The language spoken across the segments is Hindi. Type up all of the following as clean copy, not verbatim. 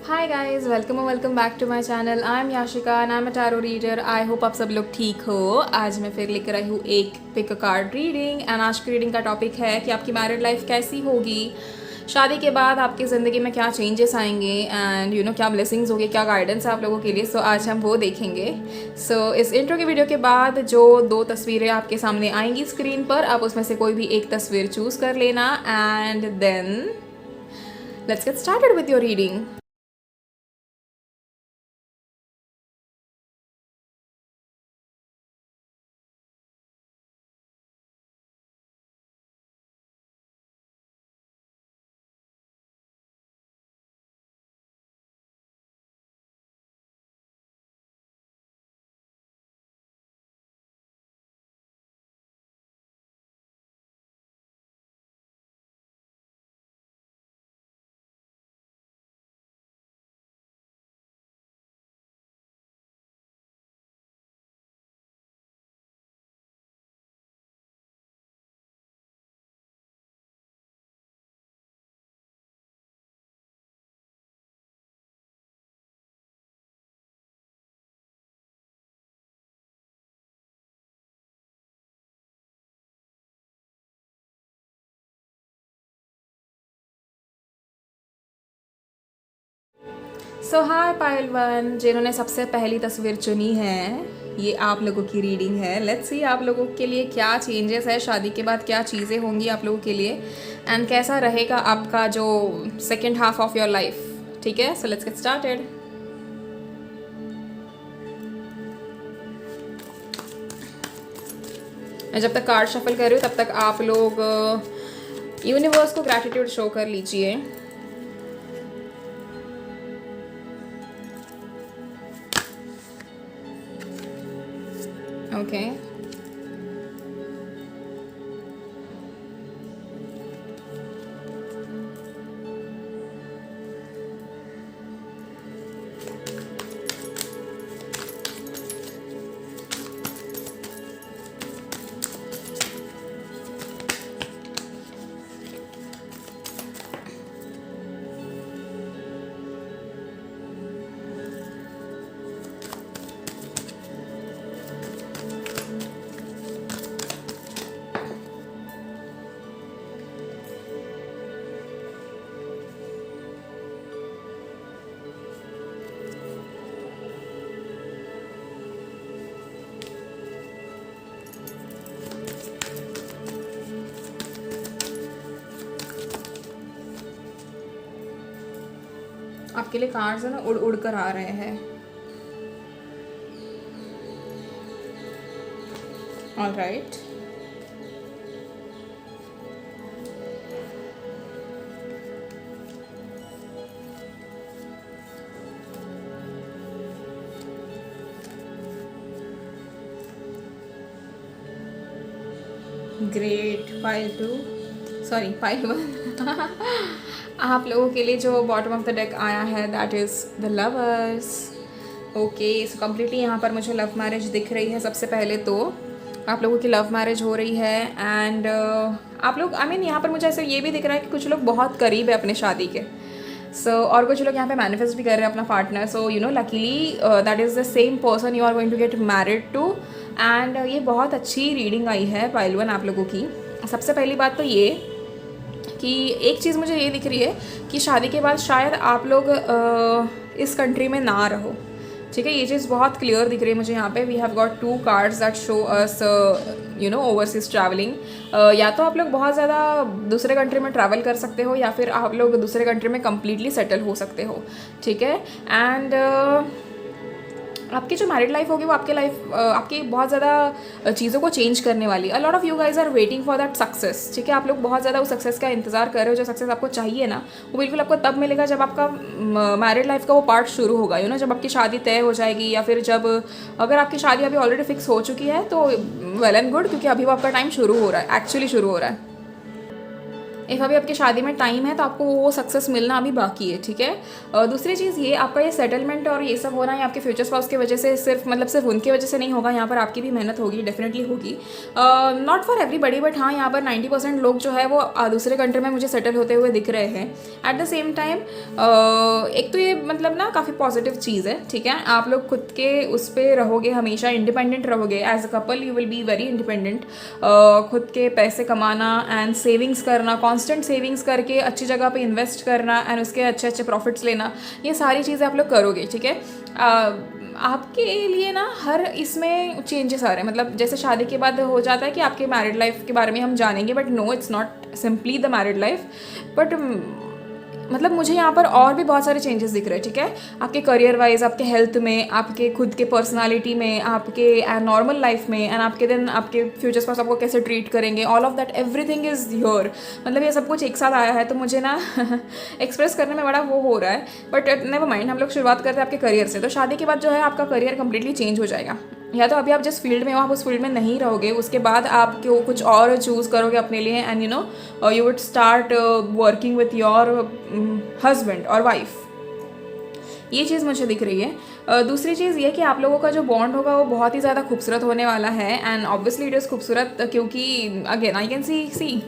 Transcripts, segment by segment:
Hi guys, welcome back to my channel. I am Yashika and I am a tarot reader. I hope आप सब लोग ठीक हो। आज मैं फिर लेकर आई हूँ एक pick a card reading and आज की रीडिंग का टॉपिक है कि आपकी मैरिड लाइफ कैसी होगी, शादी के बाद आपकी ज़िंदगी में क्या चेंजेस आएंगे एंड क्या ब्लेसिंग्स होगी, क्या गाइडेंस है आप लोगों के लिए। सो आज हम वो देखेंगे। सो इस इंट्रो की वीडियो के बाद जो 2 तस्वीरें आपके सामने आएंगी स्क्रीन पर, आप उसमें से कोई भी एक तस्वीर चूज़ कर लेना and then let's get started with your reading. So hi pile one, जिन्होंने सबसे पहली तस्वीर चुनी है, ये आप लोगों की रीडिंग है। लेट्स सी आप लोगों के लिए क्या चेंजेस है, शादी के बाद क्या चीज़ें होंगी आप लोगों के लिए एंड कैसा रहेगा आपका जो second half of your life. ठीक है, सो लेट्स गेट स्टार्टेड। मैं जब तक कार्ड शफल कर रही हूँ तब तक आप लोग यूनिवर्स को ग्रैटिट्यूड शो कर लीजिए। ओके, आपके लिए कार्ड्स है ना उड़ उड़ कर आ रहे हैं। All right, great. File 2, sorry file 1। आप लोगों के लिए जो बॉटम ऑफ द डेक आया है that is the lovers. Okay, so completely यहाँ पर मुझे लव मैरिज दिख रही है। सबसे पहले तो आप लोगों की लव मैरिज हो रही है एंड आप लोग यहाँ पर मुझे ऐसे ये भी दिख रहा है कि कुछ लोग बहुत करीब है अपने शादी के। और कुछ लोग यहाँ पे मैनिफेस्ट भी कर रहे हैं अपना partner. So luckily that is the same person you are going to get married to and ये बहुत अच्छी रीडिंग आई है पाइल वन आप लोगों की। सबसे पहली बात तो ये कि एक चीज़ मुझे ये दिख रही है कि शादी के बाद शायद आप लोग इस कंट्री में ना रहो। ठीक है, ये चीज़ बहुत क्लियर दिख रही है मुझे यहाँ पे। We have got 2 cards that show us overseas travelling. या तो आप लोग बहुत ज़्यादा दूसरे कंट्री में ट्रैवल कर सकते हो या फिर आप लोग दूसरे कंट्री में कम्प्लीटली सेटल हो सकते हो। ठीक है, एंड आपकी जो मैरिड लाइफ होगी वो आपकी बहुत ज़्यादा चीज़ों को चेंज करने वाली है। A lot of you guys are waiting for that success. ठीक है, आप लोग बहुत ज़्यादा उस सक्सेस का इंतजार कर रहे हो। जो सक्सेस आपको चाहिए ना, वो बिल्कुल आपको तब मिलेगा जब आपका मैरिड लाइफ का वो पार्ट शुरू होगा। जब आपकी शादी तय हो जाएगी या फिर जब अगर आपकी शादी अभी ऑलरेडी फिक्स हो चुकी है तो वेल एंड गुड, क्योंकि अभी वो आपका टाइम शुरू हो रहा है, एक्चुअली शुरू हो रहा है। इफ़ अभी आपकी शादी में टाइम है तो आपको वो सक्सेस मिलना अभी बाकी है, ठीक है। दूसरी चीज़ ये, आपका ये सेटलमेंट और ये सब होना है आपके फ्यूचर स्पाउस की वजह से, सिर्फ उनकी वजह से नहीं होगा, यहाँ पर आपकी भी मेहनत होगी, डेफिनेटली होगी। नॉट फॉर एवरीबडी, बट हाँ यहाँ पर 90% लोग जो है वो दूसरे कंट्री में मुझे सेटल होते हुए दिख रहे हैं। एट द सेम टाइम एक तो ये मतलब ना काफ़ी पॉजिटिव चीज़ है, ठीक है। आप लोग खुद के उस पर रहोगे, हमेशा इंडिपेंडेंट रहोगे। As a couple you will be very independent. खुद के पैसे कमाना एंड सेविंग्स करना, कांस्टेंट सेविंग्स करके अच्छी जगह पे इन्वेस्ट करना एंड उसके अच्छे अच्छे प्रॉफिट्स लेना, ये सारी चीज़ें आप लोग करोगे, ठीक है। आपके लिए ना हर इसमें चेंजेस आ रहे हैं, मतलब जैसे शादी के बाद हो जाता है कि आपके मैरिड लाइफ के बारे में हम जानेंगे, but no, it's not simply the married life, but मतलब मुझे यहाँ पर और भी बहुत सारे चेंजेस दिख रहे हैं, ठीक है। आपके करियर वाइज, आपके हेल्थ में, आपके खुद के पर्सनालिटी में, आपके नॉर्मल लाइफ में, एंड आपके देन आपके फ्यूचर्स पास आपको कैसे ट्रीट करेंगे, all of that everything is your. मतलब ये सब कुछ एक साथ आया है, तो मुझे ना एक्सप्रेस करने में बड़ा वो हो रहा है, बट नेवर माइंड। हम लोग शुरुआत करते हैं आपके करियर से। तो शादी के बाद जो है आपका करियर कंप्लीटली चेंज हो जाएगा। या तो अभी आप जिस फील्ड में हो आप उस फील्ड में नहीं रहोगे, उसके बाद आप क्यों कुछ और चूज़ करोगे अपने लिए, and you would start working with your husband और वाइफ। ये चीज़ मुझे दिख रही है। दूसरी चीज़ ये कि आप लोगों का जो बॉन्ड होगा वो बहुत ही ज़्यादा खूबसूरत होने वाला है, एंड ऑब्वियसली इट इज़ खूबसूरत क्योंकि again I can see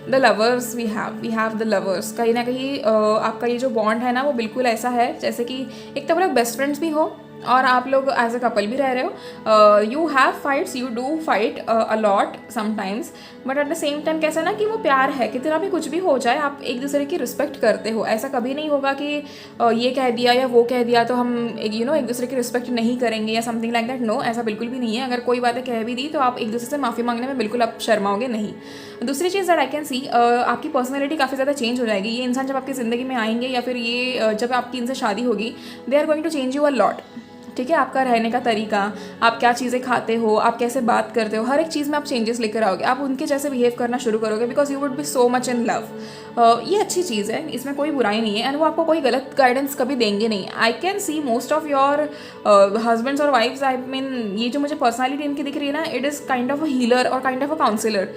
the lovers, we have the lovers. कहीं ना कहीं आपका ये जो बॉन्ड है ना वो बिल्कुल ऐसा है जैसे कि एक तो आप लोग बेस्ट फ्रेंड्स भी हो और आप लोग एज अ कपल भी रह रहे हो। You have fights, you do fight a lot sometimes, but at the same time कैसा ना कि वो प्यार है, कितना भी कुछ भी हो जाए आप एक दूसरे की रिस्पेक्ट करते हो। ऐसा कभी नहीं होगा कि ये कह दिया या वो कह दिया तो हम एक दूसरे की रिस्पेक्ट नहीं करेंगे या समथिंग लाइक दैट। नो, ऐसा बिल्कुल भी नहीं है। अगर कोई बातें कह भी दी तो आप एक दूसरे से माफ़ी मांगने में बिल्कुल आप शर्माओगे नहीं। दूसरी चीज़ दैट आई कैन सी, आपकी पर्सनैलिटी काफ़ी ज़्यादा चेंज हो जाएगी। ये इंसान जब आपकी ज़िंदगी में आएंगे या फिर ये जब आपकी इनसे शादी होगी, they are going to change you a lot, ठीक है। आपका रहने का तरीका, आप क्या चीज़ें खाते हो, आप कैसे बात करते हो, हर एक चीज़ में आप चेंजेस लेकर आओगे। आप उनके जैसे बिहेव करना शुरू करोगे because you would be so much in love. ये अच्छी चीज़ है, इसमें कोई बुराई नहीं है, एंड वो आपको कोई गलत गाइडेंस कभी देंगे नहीं। I can see most of your husbands और वाइफ्स, आई मीन ये जो मुझे पर्सनैलिटी इनकी दिख रही है ना, it is kind of a healer और काइंड ऑफ अ काउंसिलर।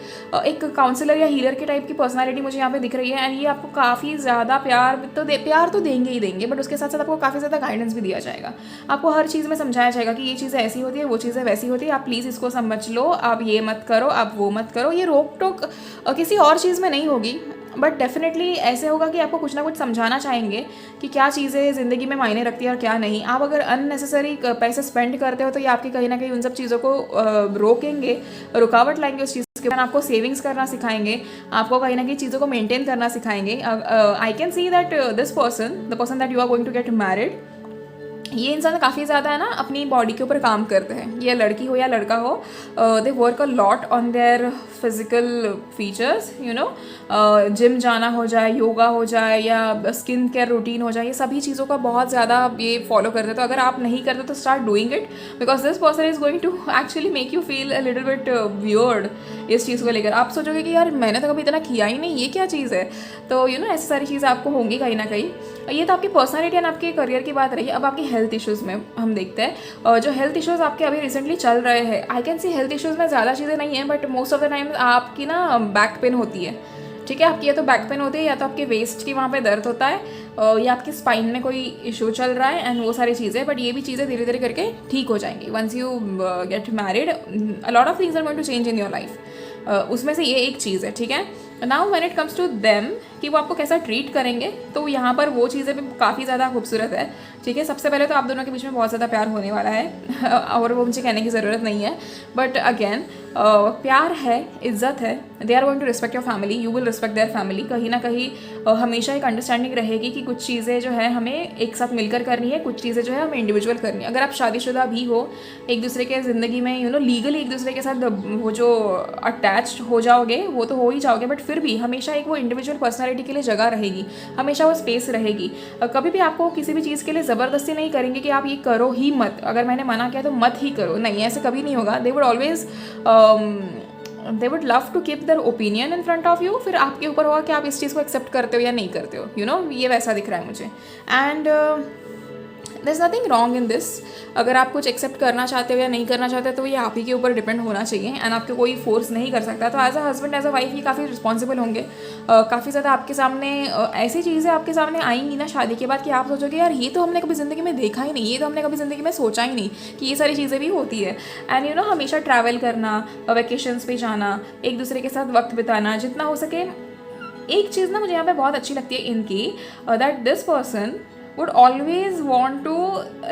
एक काउंसिलर या हीलर के टाइप की पर्सनैलिटी मुझे यहाँ पे दिख रही है, एंड ये आपको काफ़ी ज़्यादा प्यार तो देंगे ही देंगे, बट उसके साथ साथ आपको काफ़ी ज़्यादा गाइडेंस भी दिया जाएगा। आपको हर चीज़ में समझाया जाएगा कि ये चीज़ें ऐसी होती है, वो चीज़ें वैसी होती है, आप प्लीज़ इसको समझ लो, आप ये मत करो, आप वो मत करो। ये रोक टोक किसी और चीज़ में नहीं होगी, बट डेफिनेटली ऐसे होगा कि आपको कुछ ना कुछ समझाना चाहेंगे कि क्या चीज़ें ज़िंदगी में मायने रखती है और क्या नहीं। आप अगर अननेसेसरी पैसे स्पेंड करते हो तो ये आपकी कहीं ना कहीं उन सब चीज़ों को रोकेंगे, रुकावट लाएंगे उस चीज़ के बाद। आपको सेविंग्स करना सिखाएंगे, आपको कहीं ना कहीं चीज़ों को मेंटेन करना सिखाएंगे। I can see that this person, the person that you are going to get married, ये इंसान काफ़ी ज़्यादा है ना अपनी बॉडी के ऊपर काम करते हैं। ये लड़की हो या लड़का हो, they work a lot on their physical features, gym जाना हो जाए, योगा हो जाए या स्किन केयर रूटीन हो जाए, ये सभी चीज़ों का बहुत ज़्यादा ये फॉलो करते हैं। तो अगर आप नहीं करते तो start doing it, because this person is going to actually make you feel a little bit weird इस चीज़ को लेकर। आप सोचोगे कि यार मैंने तो कभी इतना किया ही नहीं, ये क्या चीज़ है। तो ऐसी सारी चीज़ें आपको होंगी कहीं ना कहीं। ये तो आपकी पर्सनैलिटी एंड आपके करियर की बात रही। अब आपकी हेल्थ इश्यूज़ में हम देखते हैं, जो हेल्थ इश्यूज़ आपके अभी रिसेंटली चल रहे हैं, आई कैन सी हेल्थ इश्यूज़ में ज़्यादा चीज़ें नहीं है, but most of the time आपकी ना बैक पेन होती है, ठीक है। आपकी या तो बैक पेन होती है या तो आपके वेस्ट की वहाँ पे दर्द होता है, या आपके स्पाइन में कोई इशू चल रहा है, एंड वो सारी चीज़ें। बट ये भी चीज़ें धीरे धीरे करके ठीक हो जाएंगी once you get married. A lot of things are going to change in your life. उसमें से ये एक चीज़ है, ठीक है। Now when it comes to them कि वो आपको कैसा ट्रीट करेंगे, तो यहाँ पर वो चीज़ें भी काफ़ी ज़्यादा खूबसूरत है, ठीक है। सबसे पहले तो आप दोनों के बीच में बहुत ज़्यादा प्यार होने वाला है और वो मुझे कहने की ज़रूरत नहीं है, बट अगेन प्यार है, इज्जत है। They are going to respect your family, you will respect their family. कहीं ना कहीं हमेशा एक अंडरस्टैंडिंग रहेगी कि कुछ चीज़ें जो है हमें एक साथ मिलकर करनी है, कुछ चीज़ें जो है हमें इंडिविजुअल करनी है। अगर आप शादीशुदा भी हो, एक दूसरे के ज़िंदगी में लीगली एक दूसरे के साथ वो जो अटैच्ड हो जाओगे वो तो हो ही जाओगे, बट फिर भी हमेशा एक वो इंडिविजुअल पर्सनैलिटी के लिए जगह रहेगी, हमेशा वो स्पेस रहेगी। कभी भी आपको किसी भी चीज़ के लिए ज़बरदस्ती नहीं करेंगे कि आप ये करो ही मत, अगर मैंने मना किया तो मत ही करो, नहीं, ऐसे कभी नहीं होगा। They would always they would love to keep their opinion in front of you. फिर आपके ऊपर होगा कि आप इस चीज़ को एक्सेप्ट करते हो या नहीं करते हो, ये वैसा दिख रहा है मुझे। And there is nothing wrong in this. अगर आप कुछ एक्सेप्ट करना चाहते हो या नहीं करना चाहते तो ये आप ही के ऊपर डिपेंड होना चाहिए, एंड आपको कोई फोर्स नहीं कर सकता। तो as a husband as a wife ये काफ़ी रिस्पॉन्सिबल होंगे। काफ़ी ज़्यादा आपके सामने ऐसी चीज़ें आपके सामने आएंगी ना शादी के बाद कि आप सोचोगे यार ये तो हमने कभी ज़िंदगी में देखा ही नहीं, ये तो हमने कभी ज़िंदगी में सोचा ही नहीं कि ये सारी चीज़ें भी होती है। एंड यू नो हमेशा ट्रैवल करना, वेकेशंस पे जाना, एक दूसरे के साथ वक्त बिताना जितना हो सके। एक चीज़ ना मुझे यहाँ पे बहुत अच्छी लगती है इनकी, that this person would always want to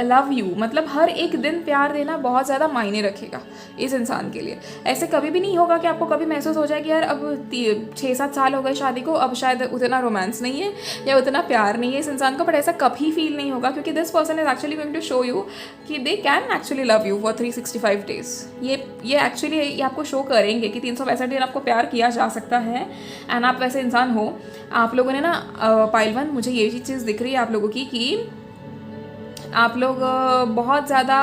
love you. मतलब हर एक दिन प्यार देना बहुत ज़्यादा मायने रखेगा इस इंसान के लिए। ऐसे कभी भी नहीं होगा कि आपको कभी महसूस हो जाए कि यार अब 6-7 साल हो गए शादी को, अब शायद उतना रोमांस नहीं है या उतना प्यार नहीं है इस इंसान को, बट ऐसा कभी फील नहीं होगा क्योंकि this person is actually going to show you कि they can actually love you for 365 days. ये एक्चुअली ये आपको शो करेंगे कि 365 दिन आपको प्यार किया जा सकता है, एंड आप वैसे इंसान हो। आप लोगों ने ना पाइल वन, मुझे ये चीज़ दिख रही है आप लोगों की कि आप लोग बहुत ज़्यादा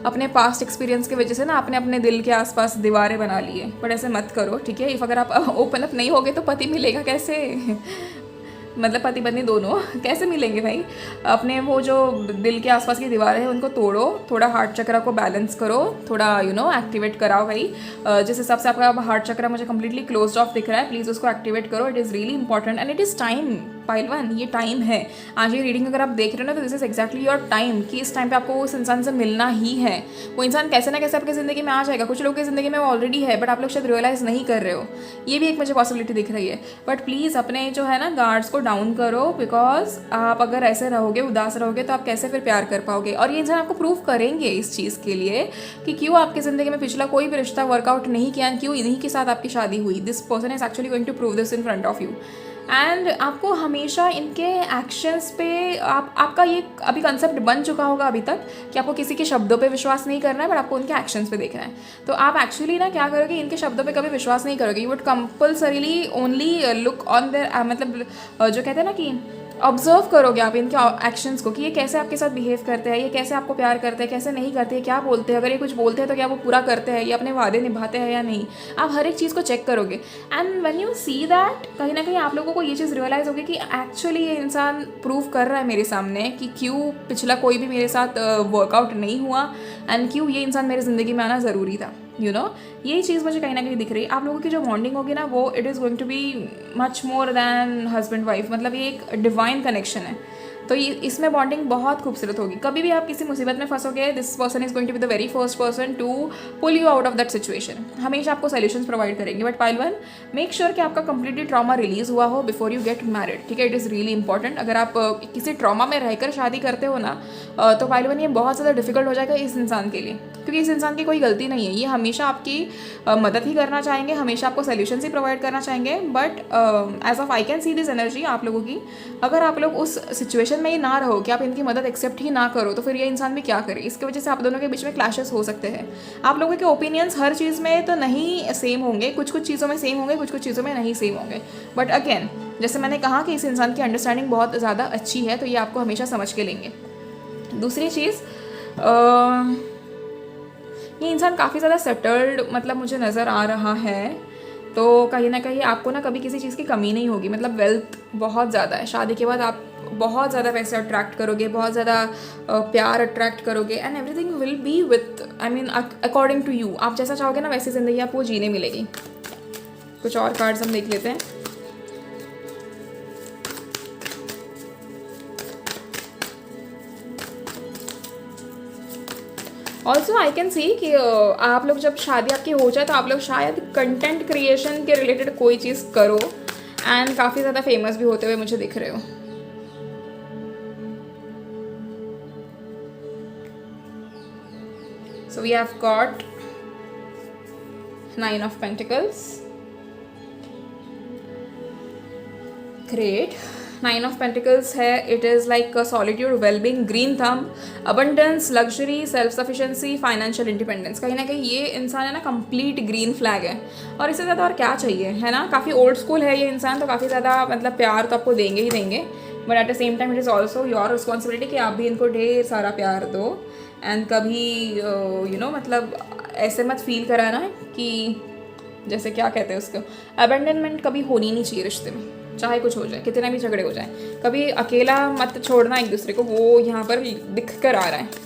अपने पास्ट एक्सपीरियंस की वजह से ना आपने अपने दिल के आसपास दीवारें बना ली है, बट ऐसे मत करो, ठीक है। इफ़ अगर आप ओपन अप नहीं होगे तो पति मिलेगा कैसे? मतलब पति पत्नी दोनों कैसे मिलेंगे भाई? अपने वो जो दिल के आसपास की दीवारें हैं उनको तोड़ो, थोड़ा हार्ट चक्रा को बैलेंस करो, थोड़ा यू नो एक्टिवेट कराओ भाई। जिस हिसाब से आपका हार्ट चक्रा मुझे कम्प्लीटली क्लोज्ड ऑफ दिख रहा है, प्लीज़ उसको एक्टिवेट करो। It is really important and it is time pile one, ये टाइम है। आज ये रीडिंग अगर आप देख रहे हो ना तो this is exactly your time कि इस टाइम पे आपको उस इंसान से मिलना ही है। वो इंसान कैसे ना कैसे आपकी ज़िंदगी में आ जाएगा। कुछ लोगों की ज़िंदगी में वो ऑलरेडी है बट आप लोग शायद रियलाइज़ नहीं कर रहे हो। ये भी एक मुझे पॉसिबिलिटी दिख रही है। बट प्लीज़ अपने जो है ना गार्ड्स को डाउन करो, बिकॉज आप अगर ऐसे रहोगे, उदास रहोगे तो आप कैसे फिर प्यार कर पाओगे। और ये इंसान आपको प्रूव करेंगे इस चीज़ के लिए कि क्यों आपकी ज़िंदगी में पिछला कोई भी रिश्ता वर्कआउट नहीं किया, क्यों इन्हीं के साथ आपकी शादी हुई। This person is actually going to prove this in front of you. And आपको हमेशा इनके एक्शंस पे आपका ये अभी कंसेप्ट बन चुका होगा अभी तक कि आपको किसी के शब्दों पे विश्वास नहीं करना है बट आपको उनके एक्शंस पे देखना है। तो आप एक्चुअली ना क्या करोगे, इनके शब्दों पे कभी विश्वास नहीं करोगे। You would compulsorily only look on their, मतलब जो कहते हैं ना कि ऑब्जर्व करोगे आप इनके एक्शंस को कि ये कैसे आपके साथ बिहेव करते हैं, ये कैसे आपको प्यार करते हैं, कैसे नहीं करते हैं, क्या बोलते हैं। अगर ये कुछ बोलते हैं तो क्या वो पूरा करते हैं, ये अपने वादे निभाते हैं या नहीं। आप हर एक चीज़ को चेक करोगे and when you see that, कहीं ना कहीं आप लोगों को ये चीज़ रियलाइज़ होगी कि एक्चुअली ये इंसान प्रूव कर रहा है मेरे सामने कि क्यों पिछला कोई भी मेरे साथ वर्कआउट नहीं हुआ एंड क्यों ये इंसान मेरी ज़िंदगी में आना ज़रूरी था। यू नो यही चीज़ मुझे कहीं ना कहीं दिख रही है। आप लोगों की जो बॉन्डिंग होगी ना वो it is going to be much more than husband wife. मतलब ये एक डिवाइन कनेक्शन है। तो ये इसमें बॉन्डिंग बहुत खूबसूरत होगी। कभी भी आप किसी मुसीबत में फंसोगे, this person is going to be the very first person to pull you out of that situation. हमेशा आपको सोल्यूशंस प्रोवाइड करेंगे। But pile one, make sure कि आपका कंप्लीटली ट्रॉमा रिलीज हुआ हो बिफोर यू गेट मैरिड, ठीक है। It is really important. अगर आप किसी ट्रॉमा में रहकर शादी करते हो ना तो पाइल वन ये बहुत ज़्यादा डिफिकल्ट हो जाएगा इस इंसान के लिए, क्योंकि इस इंसान की कोई गलती नहीं है। ये हमेशा आपकी मदद ही करना चाहेंगे, हमेशा आपको सोल्यूशन ही प्रोवाइड करना चाहेंगे। But as of I can see this energy आप लोगों की, अगर आप लोग उस सिचुएशन में ही ना रहो कि आप इनकी मदद एक्सेप्ट ही ना करो तो फिर ये इंसान भी क्या करे। इसकी वजह से आप दोनों के बीच में क्लैशेस हो सकते हैं। आप लोगों के ओपिनियंस हर चीज़ में तो नहीं सेम होंगे, कुछ कुछ चीज़ों में सेम होंगे, कुछ कुछ चीज़ों में नहीं सेम होंगे। बट अगेन जैसे मैंने कहा कि इस इंसान की अंडरस्टैंडिंग बहुत ज़्यादा अच्छी है, तो ये आपको हमेशा समझ के लेंगे। दूसरी चीज़, ये इंसान काफ़ी ज़्यादा सेटल्ड मतलब मुझे नज़र आ रहा है। तो कहीं ना कहीं आपको ना कभी किसी चीज़ की कमी नहीं होगी। मतलब वेल्थ बहुत ज़्यादा है। शादी के बाद आप बहुत ज़्यादा पैसे अट्रैक्ट करोगे, बहुत ज़्यादा प्यार अट्रैक्ट करोगे and everything will be with, I mean according to you. आप जैसा चाहोगे ना वैसी ज़िंदगी आपको जीने मिलेगी। कुछ और कार्ड्स हम देख लेते हैं। ऑल्सो आई कैन सी कि आप लोग जब शादी आपकी हो जाए तो आप लोग शायद कंटेंट क्रिएशन के रिलेटेड कोई चीज़ करो एंड काफ़ी ज़्यादा फेमस भी होते हुए मुझे दिख रहे हो। So we have got 9 of Pentacles. Great. 9 of Pentacles है. It is like solitude, well-being, green thumb, abundance, luxury, self-sufficiency, financial independence. कहीं ना कहीं ये इंसान है ना complete green flag है और इससे ज़्यादा और क्या चाहिए, है ना। काफ़ी ओल्ड स्कूल है ये इंसान, तो काफ़ी ज़्यादा मतलब प्यार तो आपको देंगे ही देंगे। But at the same time it is also your responsibility कि आप भी इनको ढेर सारा प्यार दो एंड कभी यू नो मतलब ऐसे मत फील कराना कि जैसे क्या कहते हैं उसको, अबेंडनमेंट कभी होनी नहीं चाहिए रिश्ते में। चाहे कुछ हो जाए, कितने भी झगड़े हो जाए, कभी अकेला मत छोड़ना एक दूसरे को, वो यहाँ पर दिख कर आ रहा है।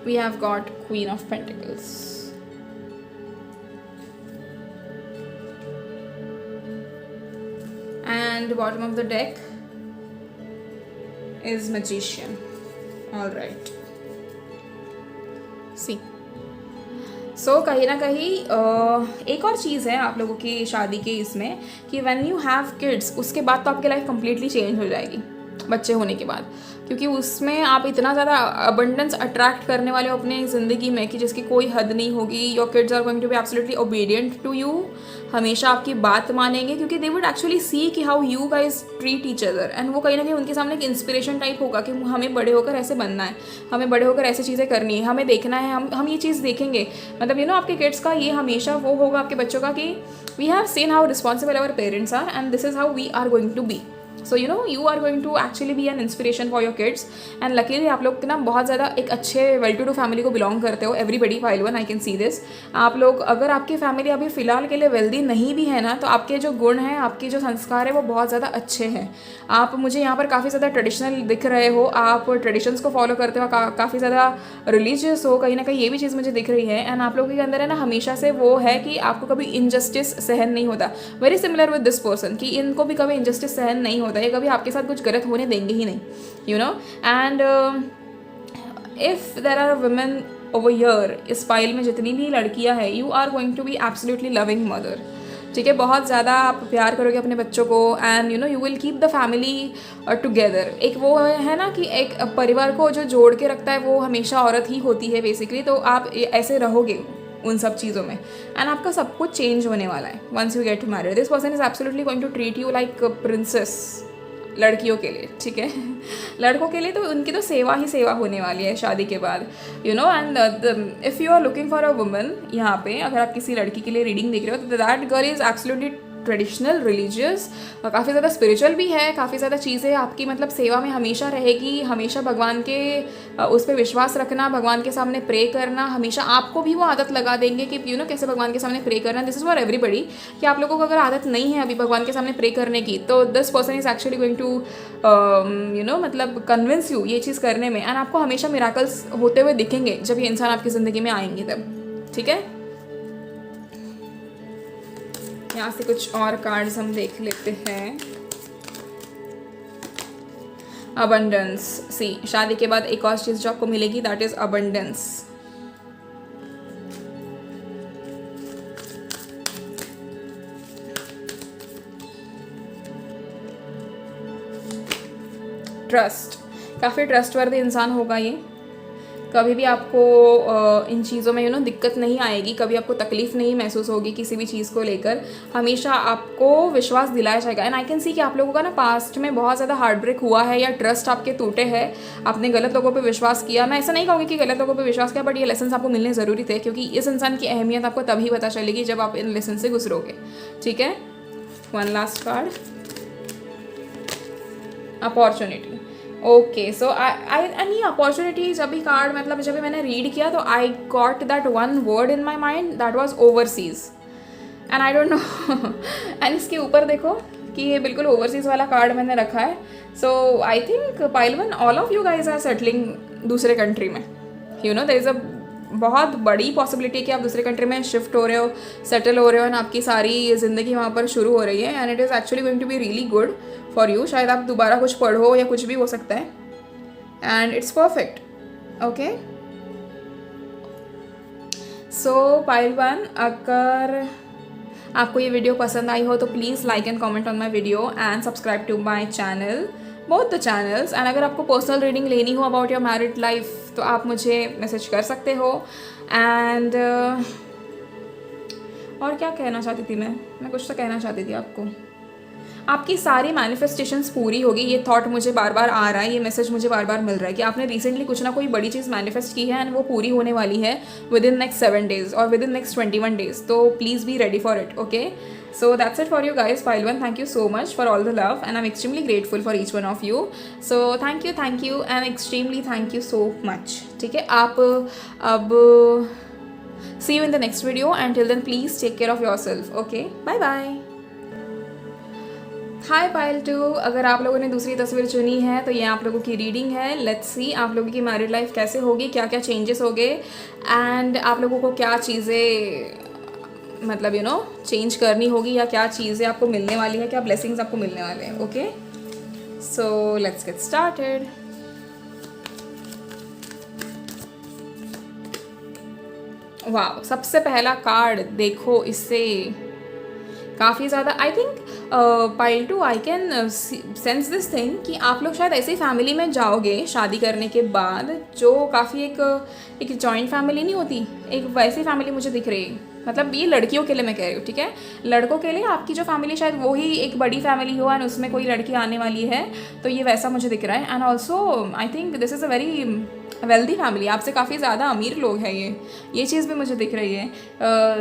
We have got Queen of Pentacles. And bottom of the deck is Magician. All right. See. So कहीं ना कहीं एक और चीज़ है आप लोगों की शादी के इसमें कि when you have kids उसके बाद तो आपकी लाइफ completely चेंज हो जाएगी बच्चे होने के बाद, क्योंकि उसमें आप इतना ज़्यादा अबंडेंस अट्रैक्ट करने वाले हो अपने ज़िंदगी में कि जिसकी कोई हद नहीं होगी। Your kids are going to be absolutely obedient to you, हमेशा आपकी बात मानेंगे, क्योंकि दे वुड एक्चुअली सी कि how you guys treat each other, and वो कहीं ना कहीं उनके सामने एक इंस्पिरेशन टाइप होगा कि हमें बड़े होकर ऐसे बनना है, हमें बड़े होकर ऐसी चीज़ें करनी है, हमें देखना है, हम ये चीज़ देखेंगे। मतलब यू नो आपके किड्स का ये हमेशा वो होगा आपके बच्चों का कि we have seen how responsible our parents are and this is how we are going to be. So you know you are going to actually be an inspiration for your kids, and luckily आप लोग ना बहुत ज़्यादा एक अच्छे वेल टू डू फैमिली को बिलोंग करते हो। Everybody pile one, I can see this. आप लोग अगर आपकी फैमिली अभी फ़िलहाल के लिए वेल्दी नहीं भी है ना, तो आपके जो गुण हैं, आपके जो संस्कार है वो बहुत ज़्यादा अच्छे हैं। आप मुझे यहाँ पर काफ़ी ज़्यादा ट्रेडिशनल दिख रहे हो, आप ट्रेडिशंस को फॉलो करते हो, काफ़ी ज़्यादा रिलीजियस हो, कहीं ना कहीं ये भी चीज़ मुझे दिख रही है। एंड आप लोगों के अंदर है ना हमेशा से वो है कि आपको कभी इनजस्टिस सहन नहीं होता। Very similar with this person कि इनको भी कभी इनजस्टिस सहन नहीं होता, ये कभी आपके साथ कुछ गलत होने देंगे ही नहीं, you know. And if there are women over here, इस फाइल में जितनी भी लड़कियां हैं, you are going to be absolutely loving mother, ठीक है। बहुत ज़्यादा आप प्यार करोगे अपने बच्चों को, and you know you will keep the family together. एक वो है ना कि एक परिवार को जो जोड़ के रखता है वो हमेशा औरत ही होती है बेसिकली, तो आप ऐसे रहोगे उन सब चीज़ों में, एंड आपका सब कुछ चेंज होने वाला है once you get married. This person is absolutely going to treat you like princess, लड़कियों के लिए, ठीक है। लड़कों के लिए तो उनकी तो सेवा ही सेवा होने वाली है शादी के बाद, you know. And if you are looking for a woman, यहाँ पे अगर आप किसी लड़की के लिए रीडिंग देख रहे हो, तो that girl is absolutely traditional, religious, काफ़ी ज़्यादा स्पिरिचुअल भी है, काफ़ी ज़्यादा चीज़ें आपकी मतलब सेवा में हमेशा रहेगी, हमेशा भगवान के उस पर विश्वास रखना, भगवान के सामने प्रे करना, हमेशा आपको भी वो आदत लगा देंगे कि यू नो कैसे भगवान के सामने प्रे करना। दिस इज़ फॉर एवरीबडी कि आप लोगों को अगर आदत नहीं है अभी भगवान के सामने प्रे करने की, तो this person is actually going to you know मतलब कन्विंस यू ये चीज़ करने में, एंड आपको हमेशा मिराकल्स होते हुए दिखेंगे जब ये इंसान आपकी ज़िंदगी में आएंगे तब, ठीक है। यहाँ से कुछ और कार्ड्स हम देख लेते हैं। अबंडेंस, सी शादी के बाद एक और चीज़ जो आपको मिलेगी दैट इज अबंडेंस। ट्रस्ट, काफ़ी ट्रस्टवर्दी इंसान होगा ये, कभी भी आपको इन चीज़ों में यू नो दिक्कत नहीं आएगी, कभी आपको तकलीफ़ नहीं महसूस होगी किसी भी चीज़ को लेकर, हमेशा आपको विश्वास दिलाया जाएगा। एंड आई कैन सी कि आप लोगों का ना पास्ट में बहुत ज़्यादा हार्ट ब्रेक हुआ है या ट्रस्ट आपके टूटे हैं, आपने गलत लोगों पे विश्वास किया। मैं ऐसा नहीं कहूँगी कि गलत लोगों पे विश्वास किया, बट ये लेसन आपको मिलने ज़रूरी थे, क्योंकि इस इंसान की अहमियत आपको तभी पता चलेगी जब आप इन लेसन से गुजरोगे, ठीक है। One last card, opportunity. Okay, so I any opportunity, जब भी कार्ड मतलब जब भी मैंने रीड किया तो I got that one word in my mind, that was overseas, and I don't no. And इसके ऊपर देखो कि ये बिल्कुल ओवरसीज वाला कार्ड मैंने रखा है। So I think pile one, all of you guys are settling दूसरे कंट्री में, you know there is a बहुत बड़ी पॉसिबिलिटी कि आप दूसरे कंट्री में शिफ्ट हो रहे हो, सेटल हो रहे हो, एंड आपकी सारी ज़िंदगी वहाँ पर शुरू हो रही है, and it is actually going to be really good for you. शायद आप दोबारा कुछ पढ़ो या कुछ भी हो सकता है, and it's perfect, okay. So pile one, अगर आपको ये वीडियो पसंद आई हो तो please like and comment on my video and subscribe to my channel, both the channels. And अगर आपको पर्सनल रीडिंग लेनी हो अबाउट योर मैरिड लाइफ तो आप मुझे मैसेज कर सकते हो। एंड और क्या कहना चाहती थी मैं कुछ तो कहना चाहती थी आपको, आपकी सारी मैनिफेस्टेशंस पूरी होगी, ये थॉट मुझे बार बार आ रहा है, ये मैसेज मुझे बार बार मिल रहा है कि आपने रिसेंटली कुछ ना कोई बड़ी चीज़ मैनिफेस्ट की है एंड वो पूरी होने वाली है विद इन नेक्स्ट 7 days और विद इन नेक्स्ट 21 days, तो please be ready for it, okay. So that's it for you guys. Pile 1, thank you so much for all the love and I'm extremely grateful for each one of you. So thank you and extremely thank you so much. ठीक है, आप अब see you in the next video. Until then, please take care of yourself. Okay, bye bye. हाय पायल 2, अगर आप लोगों ने दूसरी तस्वीर चुनी है तो ये आप लोगों की रीडिंग है. लेट्स सी आप लोगों की मैरिड लाइफ कैसे होगी, क्या क्या चेंजेस हो गए एंड आप लोगों को क्या चीज़ें मतलब चेंज करनी होगी या क्या चीज़ें आपको मिलने वाली है, क्या ब्लेसिंग्स आपको मिलने वाले हैं. Okay, so let's get started. वाह, सबसे पहला कार्ड देखो, इससे काफ़ी ज़्यादा आई think pile 2 I can sense this thing कि आप लोग शायद ऐसी फैमिली में जाओगे शादी करने के बाद जो काफ़ी एक जॉइंट फैमिली नहीं होती, एक वैसी फैमिली मुझे दिख रही है. मतलब ये लड़कियों के लिए मैं कह रही हूँ, ठीक है. लड़कों के लिए आपकी जो फैमिली शायद वो ही एक बड़ी फैमिली हो एंड उसमें कोई लड़की आने वाली है, तो ये वैसा मुझे दिख रहा है. And also I think this is a very wealthy family, आपसे काफ़ी ज़्यादा अमीर लोग हैं ये चीज़ भी मुझे दिख रही है.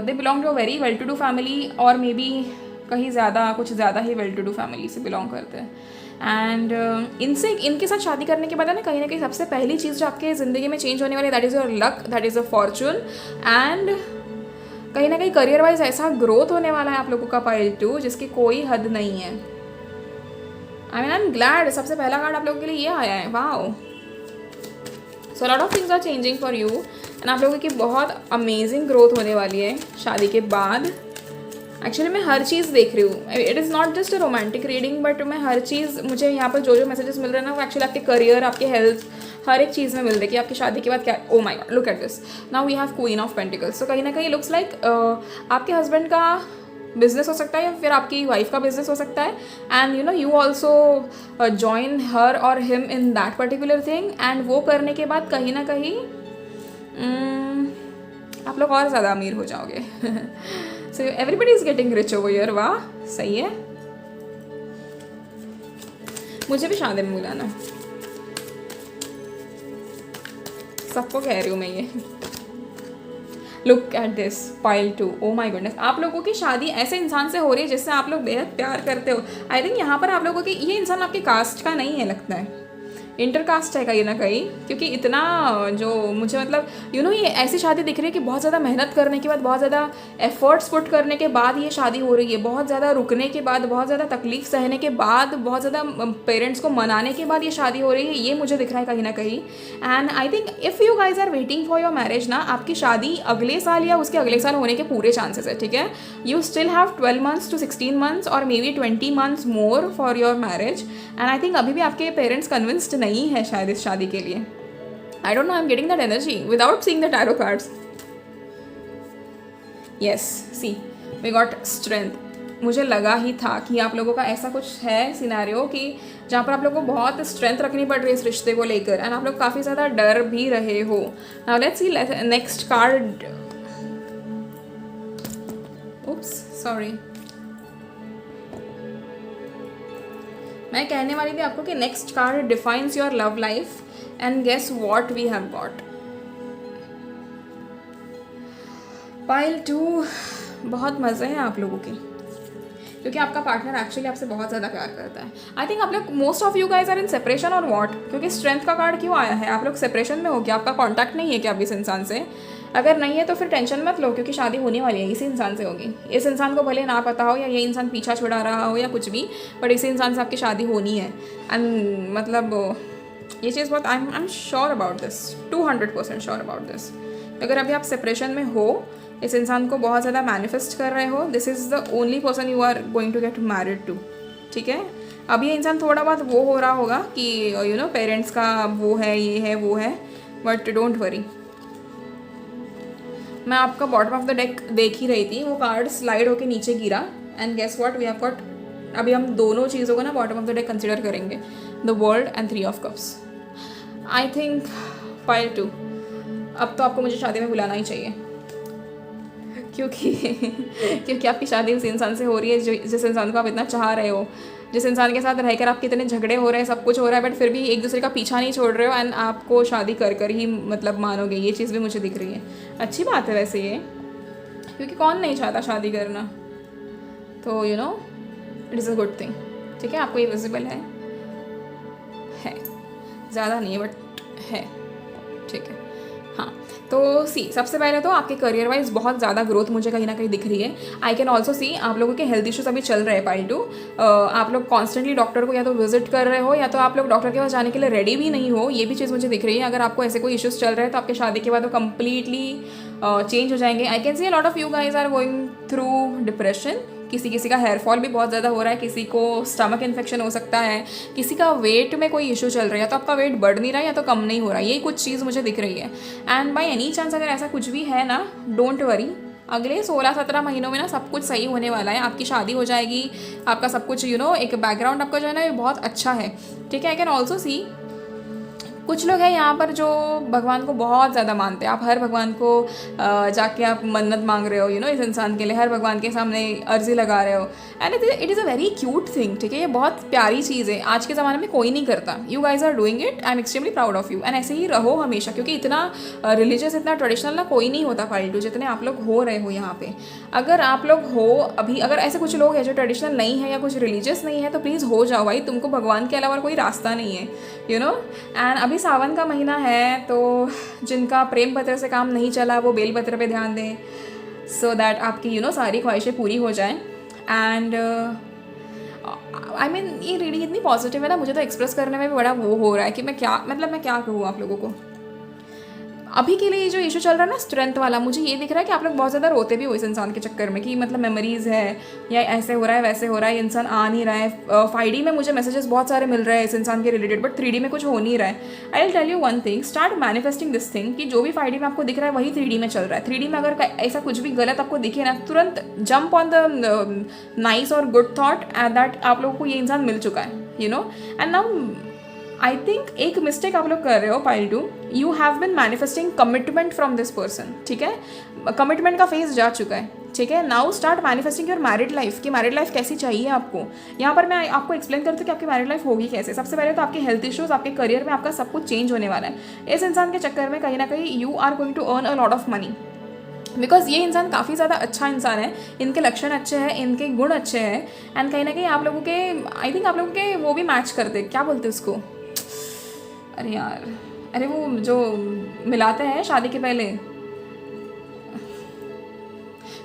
They belong to a very well to do family और मे बी कहीं ज़्यादा कुछ ज़्यादा ही वेल टू डू फैमिली से बिलोंग करते हैं. एंड इनके साथ शादी करने के बाद है ना कहीं सबसे पहली चीज़ जो आपके ज़िंदगी में चेंज होने वाली है, that is your luck, that is a Fortune. And कहीं ना कहीं करियर वाइज ऐसा ग्रोथ होने वाला है आप लोगों का पाइल 2 जिसकी कोई हद नहीं है. आई एम ग्लैड सबसे पहला कार्ड आप लोगों के लिए ये आया है. Wow, so lot of things are changing for you and आप लोगों की बहुत अमेजिंग ग्रोथ होने वाली है शादी के बाद. एक्चुअली मैं हर चीज़ देख रही हूँ. It is not just a romantic reading but मैं हर चीज़, मुझे यहाँ पर जो मैसेजेस मिल रहे हैं ना वो एक्चुअली आपके करियर, आपके हेल्थ, हर एक चीज़ में मिल रही है कि आपकी शादी के बाद क्या. Oh my God, look at this. Now we have queen of pentacles. तो कहीं ना कहीं लुक्स लाइक आपके हस्बैंड का बिजनेस हो सकता है या फिर आपकी वाइफ का बिजनेस हो सकता है. एंड यू ऑल्सो जॉइन हर और him in that particular thing. And वो करने के बाद कहीं ना कहीं आप लोग और ज़्यादा अमीर हो जाओगे. So everybody is getting rich over here. वाह, सही है. मुझे भी शादी में बुलाना, सबको कह रही हूँ मैं ये. Look at this pile 2. Oh my goodness, आप लोगों की शादी ऐसे इंसान से हो रही है जिससे आप लोग बेहद प्यार करते हो. आई थिंक यहाँ पर आप लोगों की ये इंसान आपके कास्ट का नहीं है, लगता है इंटरकास्ट है कहीं ना कहीं, क्योंकि इतना जो मुझे मतलब ये ऐसी शादी दिख रही है कि बहुत ज़्यादा मेहनत करने के बाद, बहुत ज़्यादा एफर्ट्स पुट करने के बाद ये शादी हो रही है. बहुत ज़्यादा रुकने के बाद, बहुत ज़्यादा तकलीफ सहने के बाद, बहुत ज़्यादा पेरेंट्स को मनाने के बाद ये शादी हो रही है. ये मुझे दिख रहा है कहीं ना कहीं. And I think if you guys are waiting for your marriage ना, आपकी शादी अगले साल या उसके अगले साल होने के पूरे चांसेस है, ठीक है. You still have 12 months to 16 months और may be 20 months more for your marriage. And I think अभी भी आपके पेरेंट्स कन्विंस्ड नहीं है शायद इस शादी के लिए. I don't know, I am getting that energy without seeing the tarot cards. Yes, see we got strength. मुझे लगा ही था कि आप लोगों का ऐसा कुछ है सिनेरियो कि जहाँ पर आप लोगों को बहुत स्ट्रेंथ रखनी पड़ रही है इस रिश्ते को लेकर एंड आप लोग काफ़ी ज़्यादा डर भी रहे हो. Now let's see next card. Oops, sorry, मैं कहने वाली थी आपको कि next card defines your love life and guess what we have got. Pile 2, बहुत मज़े हैं आप लोगों के क्योंकि आपका पार्टनर एक्चुअली आपसे बहुत ज़्यादा प्यार करता है. आई थिंक आप लोग most of you guys are in separation और व्हाट, क्योंकि स्ट्रेंथ का कार्ड क्यों आया है. आप लोग सेपरेशन में हो क्या, आपका कॉन्टैक्ट नहीं है क्या अब इस इंसान से. अगर नहीं है तो फिर टेंशन मत लो क्योंकि शादी होने वाली है, इसी इंसान से होगी. इस इंसान को भले ना पता हो या ये इंसान पीछा छुड़ा रहा हो या कुछ भी, बट इसी इंसान से आपकी शादी होनी है. एंड मतलब ये चीज़ बहुत, I am sure about this, 200% sure about this. अगर अभी आप सेपरेशन में हो, इस इंसान को बहुत ज़्यादा मैनिफेस्ट कर रहे हो, this is the only person you are going to get married to, ठीक है. अब ये इंसान थोड़ा बहुत वो हो रहा होगा कि पेरेंट्स का वो है, ये है, वो है, बट डोंट वरी. मैं आपका बॉटम ऑफ द डेक देख ही रही थी, वो कार्ड स्लाइड होके नीचे गिरा and guess what we have got. अभी हम दोनों चीज़ों को ना bottom of the deck consider करेंगे, the world and 3 of Cups. I think pile 2, अब तो आपको मुझे शादी में बुलाना ही चाहिए क्योंकि आपकी शादी उस इंसान से हो रही है जिस इंसान को आप इतना चाह रहे हो, जिस इंसान के साथ रहकर आपके इतने झगड़े हो रहे हैं, सब कुछ हो रहा है, बट फिर भी एक दूसरे का पीछा नहीं छोड़ रहे हो एंड आपको शादी कर ही मतलब मानोगे. ये चीज़ भी मुझे दिख रही है. अच्छी बात है वैसे ये, क्योंकि कौन नहीं चाहता शादी करना. तो you know it is a good thing, ठीक है। आपको ये विजिबल है, ज़्यादा नहीं है बट है, ठीक है। हाँ, तो सबसे पहले तो आपके करियर वाइज बहुत ज़्यादा ग्रोथ मुझे कहीं ना कहीं दिख रही है। आई कैन ऑल्सो सी आप लोगों के हेल्थ इश्यूज अभी चल रहे हैं पाई टू। आप लोग कॉन्स्टेंटली डॉक्टर को या तो विजिट कर रहे हो या तो आप लोग डॉक्टर के पास जाने के लिए रेडी भी नहीं हो, ये भी चीज़ मुझे दिख रही है। अगर आपको ऐसे कोई इश्यूज चल रहे हैं तो आपके शादी के बाद वो कम्प्लीटली चेंज हो जाएंगे। I can see a lot of you guys are going through depression, किसी का हेयर फॉल भी बहुत ज़्यादा हो रहा है, किसी को स्टमक इन्फेक्शन हो सकता है, किसी का वेट में कोई इशू चल रहा है, तो आपका वेट बढ़ नहीं रहा है या तो कम नहीं हो रहा है, ये कुछ चीज़ मुझे दिख रही है। एंड बाय एनी चांस अगर ऐसा कुछ भी है ना, डोंट वरी, अगले 16-17 महीनों में ना सब कुछ सही होने वाला है। आपकी शादी हो जाएगी, आपका सब कुछ यू नो एक बैकग्राउंड आपका जो है ना ये बहुत अच्छा है, ठीक है। आई कैन ऑल्सो सी कुछ लोग हैं यहाँ पर जो भगवान को बहुत ज़्यादा मानते हैं। आप हर भगवान को जाके आप मन्नत मांग रहे हो, यू नो इस इंसान के लिए हर भगवान के सामने अर्जी लगा रहे हो, and it is a very cute thing, ठीक है। ये बहुत प्यारी चीज़ है, आज के ज़माने में कोई नहीं करता। You guys are doing it, I am extremely proud of you, and ऐसे ही रहो हमेशा, क्योंकि इतना रिलीजियस इतना ट्रेडिशनल ना कोई नहीं होता फालतू जितने आप लोग हो रहे हो यहाँ पे। अगर आप लोग हो अभी, अगर ऐसे कुछ लोग हैं जो ट्रेडिशनल नहीं है या कुछ रिलीजियस नहीं है, तो प्लीज़ हो जाओ भाई, तुमको भगवान के अलावा कोई रास्ता नहीं है, यू नो। एंड अभी सावन का महीना है, तो जिनका प्रेम पत्र से काम नहीं चला वो बेल पत्र पे ध्यान दें, सो दैट आपकी यू नो सारी ख्वाहिशें पूरी हो जाएं। एंड आई मीन ये रीडिंग इतनी पॉजिटिव है ना, मुझे तो एक्सप्रेस करने में भी बड़ा वो हो रहा है कि मैं क्या कहूँ आप लोगों को। अभी के लिए जो इशू चल रहा है ना स्ट्रेंथ वाला, मुझे ये दिख रहा है कि आप लोग बहुत ज़्यादा रोते भी हो इस इंसान के चक्कर में, कि मतलब मेमोरीज़ है या ऐसे हो रहा है वैसे हो रहा है, इंसान आ नहीं रहा है। 5D में मुझे मैसेजेस बहुत सारे मिल रहे हैं इस इंसान के रिलेटेड, बट 3D में कुछ हो नहीं रहा है। I will tell you one thing, start manifesting this thing, कि जो भी 5D में आपको दिख रहा है वही 3D में चल रहा है। 3D में अगर ऐसा कुछ भी गलत आपको दिखे ना, तुरंत जंप ऑन द नाइस और गुड थॉट एट दैट आप लोगों को ये इंसान मिल चुका है, you know. And now I think एक मिस्टेक आप लोग कर रहे हो pile two, you have been manifesting commitment from this person, ठीक है। कमिटमेंट का फेज जा चुका है, ठीक है। Now start manifesting your married life, कि मैरिड लाइफ कैसी चाहिए आपको। यहाँ पर मैं आपको एक्सप्लेन करती हूँ कि आपकी मैरिड लाइफ होगी कैसे। सबसे पहले तो आपके हेल्थ इश्यूज, आपके करियर में आपका सब कुछ चेंज होने वाला है। इस इंसान के चक्कर में कहीं ना कहीं you are going to earn a lot of money, because ये इंसान काफ़ी ज़्यादा अच्छा इंसान है, इनके लक्षण अच्छे हैं, इनके गुण अच्छे हैं, एंड कहीं ना कहीं आप लोगों के आई थिंक आप लोगों के वो भी मैच करते, क्या बोलते हैं उसको, अरे यार, अरे वो जो मिलाते हैं शादी के पहले,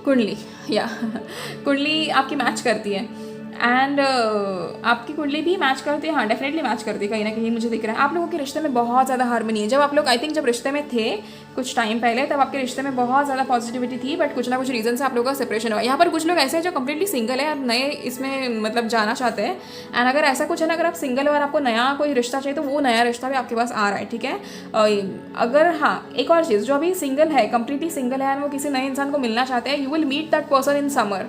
कुंडली, या कुंडली आपकी मैच करती है, एंड आपकी कुंडली भी मैच करती है। हाँ, डेफिनेटली मैच करती है, कहीं ना कहीं मुझे दिख रहा है। आप लोगों के रिश्ते में बहुत ज़्यादा हार्मनी है। जब आप लोग आई थिंक जब रिश्ते में थे कुछ टाइम पहले, तब आपके रिश्ते में बहुत ज़्यादा पॉजिटिविटी थी, बट कुछ ना कुछ रीज़न से आप लोगों का सेपरेशन हुआ। यहाँ पर कुछ लोग ऐसे हैं जो कम्प्लीटली सिंगल है, आप नए इसमें मतलब जाना चाहते हैं, एंड अगर ऐसा कुछ है ना, अगर आप सिंगल हो और आपको नया कोई रिश्ता चाहिए, तो वो नया रिश्ता भी आपके पास आ रहा है, ठीक है। अगर हाँ, एक और चीज़, जो अभी सिंगल है, कम्प्लीटली सिंगल है, वो किसी नए इंसान को मिलना चाहते हैं, you will meet that person in summer,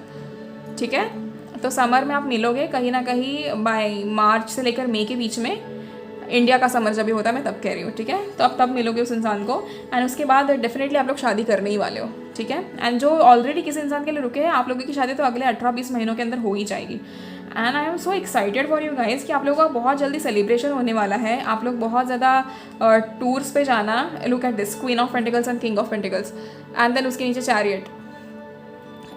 ठीक है। तो समर में आप मिलोगे कहीं ना कहीं, बाय मार्च से लेकर मई के बीच में, इंडिया का समर जब भी होता है मैं तब कह रही हूँ, ठीक है। तो आप तब मिलोगे उस इंसान को, एंड उसके बाद डेफिनेटली आप लोग शादी करने ही वाले हो, ठीक है। एंड जो ऑलरेडी किसी इंसान के लिए रुके हैं, आप लोगों की शादी तो अगले 18-20 महीनों के अंदर हो ही जाएगी। And I am so excited for you guys कि आप लोगों का बहुत जल्दी सेलिब्रेशन होने वाला है। आप लोग बहुत ज़्यादा टूर्स पे जाना, look at this, queen of pentacles and king of pentacles, and then उसके नीचे चैरियट,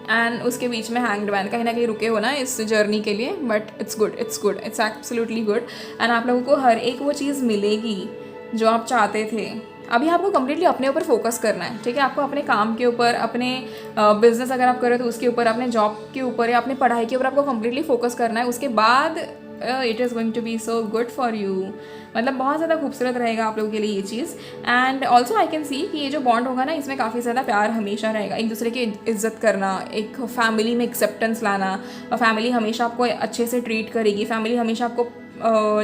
एंड उसके बीच में हैंग्ड मैन, कहीं ना कहीं रुके हो ना इस जर्नी के लिए, but it's good, it's absolutely good. And आप लोगों को हर एक वो चीज़ मिलेगी जो आप चाहते थे। अभी आपको कम्प्लीटली अपने ऊपर फोकस करना है, ठीक है। आपको अपने काम के ऊपर, अपने बिजनेस अगर आप कर रहे हो तो उसके ऊपर, अपने जॉब के ऊपर या अपने पढ़ाई के ऊपर आपको कम्प्लीटली फोकस करना है। उसके बाद it is going to be so good for you, मतलब बहुत ज़्यादा खूबसूरत रहेगा आप लोगों के लिए ये चीज़। And also I can see कि ये जो बॉन्ड होगा ना, इसमें काफ़ी ज़्यादा प्यार हमेशा रहेगा, एक दूसरे की इज्जत करना, एक फैमिली में एक्सेप्टेंस लाना, और फैमिली हमेशा आपको अच्छे से ट्रीट करेगी, फैमिली हमेशा आपको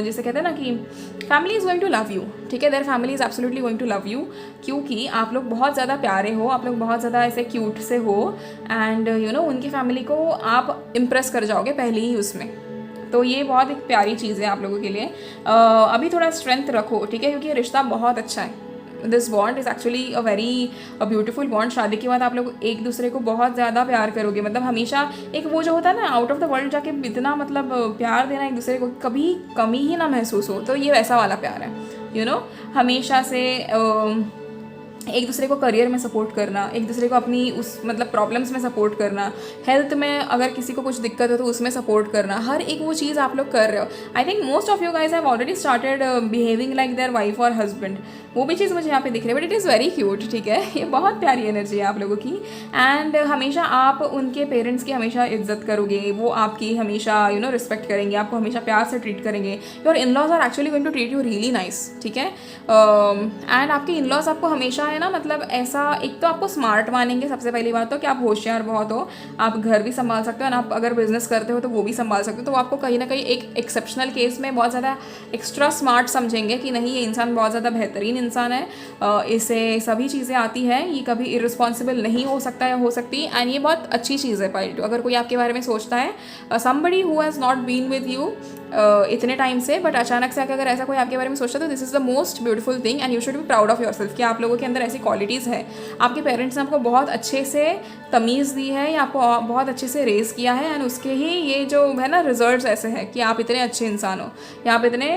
जैसे कहते हैं ना कि family is going to love you, ठीक है। Their family is absolutely going to love you, क्योंकि आप लोग बहुत ज़्यादा प्यारे हो, आप लोग बहुत ज़्यादा ऐसे क्यूट से हो, एंड यू नो उनकी फैमिली को आप इम्प्रेस कर जाओगे पहले ही उसमें। तो ये बहुत एक प्यारी चीज़ है आप लोगों के लिए। अभी थोड़ा स्ट्रेंथ रखो, ठीक है, क्योंकि ये रिश्ता बहुत अच्छा है। This bond is actually a very beautiful bond. शादी के बाद आप लोग एक दूसरे को बहुत ज़्यादा प्यार करोगे, मतलब हमेशा एक वो जो होता है ना, आउट ऑफ द वर्ल्ड जाके इतना मतलब प्यार देना एक दूसरे को, कभी कमी ही ना महसूस हो, तो ये वैसा वाला प्यार है, यू नो। हमेशा से एक दूसरे को करियर में सपोर्ट करना, एक दूसरे को अपनी उस मतलब प्रॉब्लम्स में सपोर्ट करना, हेल्थ में अगर किसी को कुछ दिक्कत है तो उसमें सपोर्ट करना, हर एक वो चीज़ आप लोग कर रहे हो। I think most of you guys have already started behaving like their wife और हस्बैंड, वो भी चीज़ मुझे यहाँ पे दिख रही है, but it is very cute, ठीक है, ये बहुत प्यारी एनर्जी है आप लोगों की। एंड हमेशा आप उनके पेरेंट्स की हमेशा इज्जत करोगे, वो आपकी हमेशा रिस्पेक्ट करेंगे, आपको हमेशा प्यार से ट्रीट करेंगे। Your in laws are actually going to treat you really nice, ठीक है। एंड आपके इन लॉज आपको हमेशा है ना, मतलब ऐसा, एक तो आपको स्मार्ट मानेंगे सबसे पहली बात तो, कि आप होशियार बहुत हो, आप घर भी संभाल सकते हो, और आप अगर बिजनेस करते हो तो वो भी संभाल सकते हो, तो वो आपको कहीं ना कहीं एक एक्सेप्शनल केस में बहुत ज़्यादा एक्स्ट्रा स्मार्ट समझेंगे कि नहीं, ये इंसान बहुत ज़्यादा बेहतरीन इंसान है, इसे सभी चीज़ें आती हैं, ये कभी इररिस्पॉन्सिबल नहीं हो सकता या हो सकती। एंड ये बहुत अच्छी चीज़ है पाइल टू, अगर कोई आपके बारे में सोचता है, somebody who has not been with you इतने टाइम से, बट अचानक से आकर अगर ऐसा कोई आपके बारे में सोचता है तो this is the most beautiful thing and you should be proud of your self कि आप लोगों के अंदर ऐसी क्वालिटीज़ है। आपके पेरेंट्स ने आपको बहुत अच्छे से तमीज़ दी है, या आपको बहुत अच्छे से रेज़ किया है, एंड उसके ही ये जो है ना रिजल्ट्स ऐसे हैं कि आप इतने अच्छे इंसान हो, या आप इतने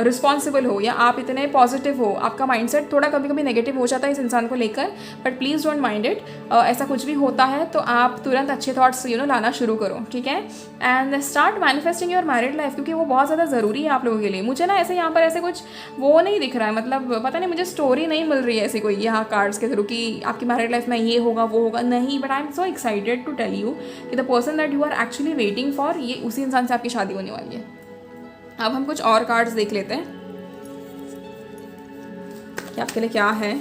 रिस्पॉन्सिबल हो, या आप इतने पॉजिटिव हो। आपका माइंडसेट थोड़ा कभी कभी नेगेटिव हो जाता है इस इंसान को लेकर, but please don't mind it. ऐसा कुछ भी होता है तो आप तुरंत अच्छे थॉट्स लाना शुरू करो, ठीक है। And start manifesting your married life, क्योंकि वो बहुत ज़्यादा ज़रूरी है आप लोगों के लिए। मुझे ना ऐसे यहाँ पर ऐसे कुछ वो नहीं दिख रहा है, मतलब पता नहीं, मुझे स्टोरी नहीं मिल रही है ऐसी कोई यहाँ कार्ड्स के थ्रू कि आपकी मैरिड लाइफ में ये होगा वो होगा, नहीं। But I am so excited to tell you कि the person that you are actually waiting for, ये उसी इंसान से आपकी शादी होने वाली है। अब हम कुछ और कार्ड्स देख लेते हैं कि आपके लिए क्या है।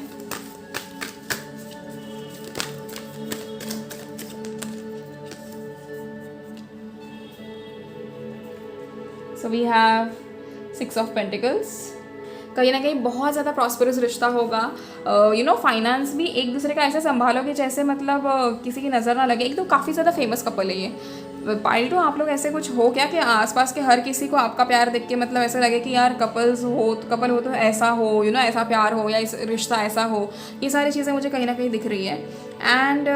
So we have 6 of pentacles. कहीं ना कहीं बहुत ज़्यादा प्रॉस्परस रिश्ता होगा, फाइनेंस भी एक दूसरे का ऐसे संभालोगे जैसे मतलब किसी की नज़र ना लगे। एक तो काफ़ी ज़्यादा फेमस कपल है ये पाइल टू। आप लोग ऐसे कुछ हो क्या कि आसपास के हर किसी को आपका प्यार देख के मतलब ऐसा लगे कि यार कपल हो तो ऐसा हो, ऐसा प्यार हो, या इस रिश्ता ऐसा हो। ये सारी चीज़ें मुझे कहीं ना कहीं दिख रही है। एंड